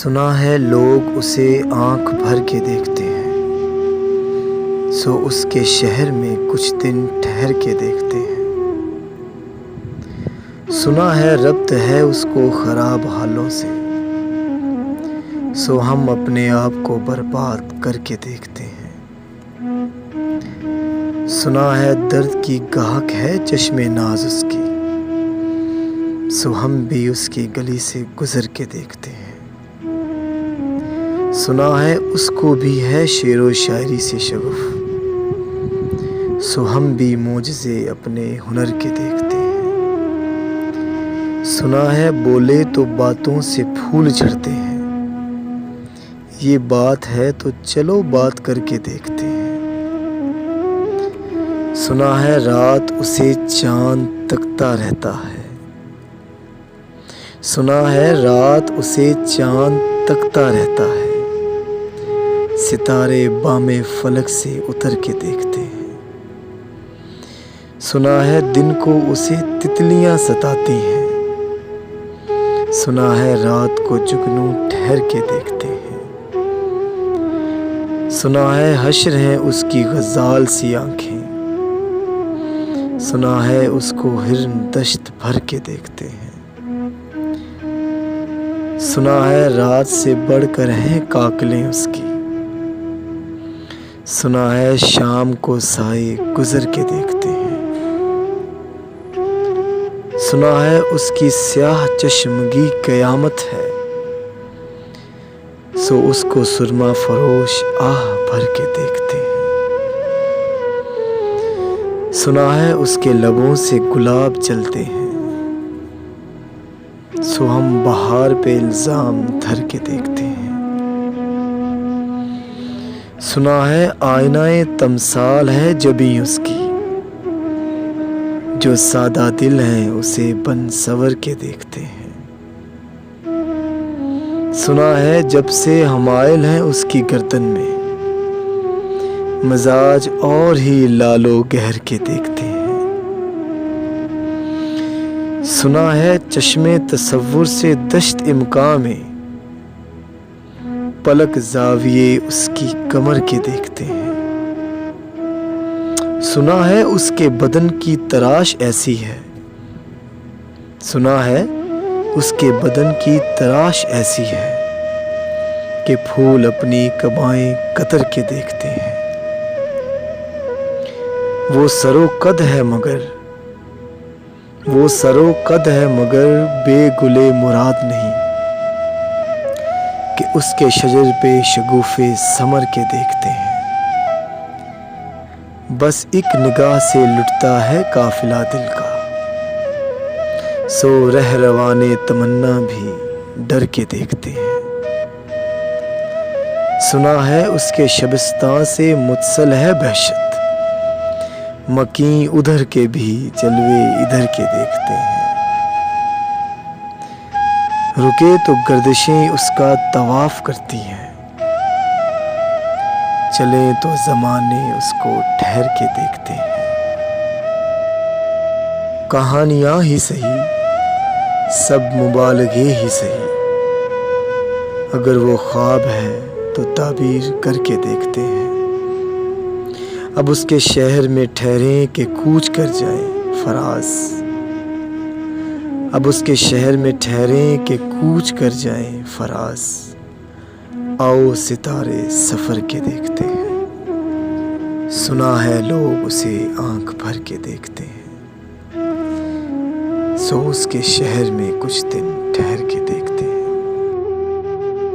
سنا ہے لوگ اسے آنکھ بھر کے دیکھتے ہیں، سو اس کے شہر میں کچھ دن ٹھہر کے دیکھتے ہیں۔ سنا ہے ربط ہے اس کو خراب حالوں سے، سو ہم اپنے آپ کو برباد کر کے دیکھتے ہیں۔ سنا ہے درد کی گاہک ہے چشم ناز اس کی، سو ہم بھی اس کی گلی سے گزر کے دیکھتے ہیں۔ سنا ہے اس کو بھی ہے شعر و شاعری سے شغف، سو ہم بھی معجزے اپنے ہنر کے دیکھتے ہیں۔ سنا ہے بولے تو باتوں سے پھول جھڑتے ہیں، یہ بات ہے تو چلو بات کر کے دیکھتے ہیں۔ سنا ہے رات اسے چاند تکتا رہتا ہے، سنا ہے رات اسے چاند تکتا رہتا ہے، ستارے بام فلک سے اتر کے دیکھتے ہیں۔ سنا ہے دن کو اسے تتلیاں ستاتی ہیں، سنا ہے رات کو جگنو ٹھہر کے دیکھتے ہیں۔ سنا ہے حشر ہیں اس کی غزال سی آنکھیں، سنا ہے اس کو ہرن دشت بھر کے دیکھتے ہیں۔ سنا ہے رات سے بڑھ کر ہیں کاکلیں اس کی، سنا ہے شام کو سائے گزر کے دیکھتے ہیں۔ سنا ہے اس کی سیاہ چشمگی قیامت ہے، سو اس کو سرما فروش آہ بھر کے دیکھتے ہیں۔ سنا ہے اس کے لبوں سے گلاب جلتے ہیں، سو ہم بہار پہ الزام دھر کے دیکھتے ہیں۔ سنا ہے آئینہ تمثال ہے جبیں اس کی، جو سادہ دل ہیں اسے بن سور کے دیکھتے ہیں۔ سنا ہے جب سے حمائل ہیں اس کی گردن میں، مزاج اور ہی لالو گہر کے دیکھتے ہیں۔ سنا ہے چشمے تصور سے دشت امکاں میں، پلک زاویے اس کی کمر کے دیکھتے ہیں۔ سنا ہے اس کے بدن کی تراش ایسی ہے، سنا ہے اس کے بدن کی تراش ایسی ہے کہ پھول اپنی قبائیں قطر کے دیکھتے ہیں۔ وہ سرو قد ہے مگر وہ سرو قد ہے مگر بے گلے مراد نہیں، کہ اس کے شجر پہ شگوفے ثمر کے دیکھتے ہیں۔ بس ایک نگاہ سے لٹتا ہے قافلہ دل کا، سو رہروان تمنا بھی ڈر کے دیکھتے ہیں۔ سنا ہے اس کے شبستان سے متصل ہے بہشت، مکیں ادھر کے بھی جلوے ادھر کے دیکھتے ہیں۔ رکے تو گردشیں اس کا طواف کرتی ہیں، چلیں تو زمانے اس کو ٹھہر کے دیکھتے ہیں۔ کہانیاں ہی سہی، سب مبالغے ہی سہی، اگر وہ خواب ہے تو تعبیر کر کے دیکھتے ہیں۔ اب اس کے شہر میں ٹھہریں کہ کوچ کر جائیں فراز، اب اس کے شہر میں ٹھہریں کہ کوچ کر جائیں فراز، آؤ ستارے سفر کے دیکھتے ہیں۔ سنا ہے لوگ اسے آنکھ بھر کے دیکھتے ہیں، سو اس کے شہر میں کچھ دن ٹھہر کے دیکھتے ہیں۔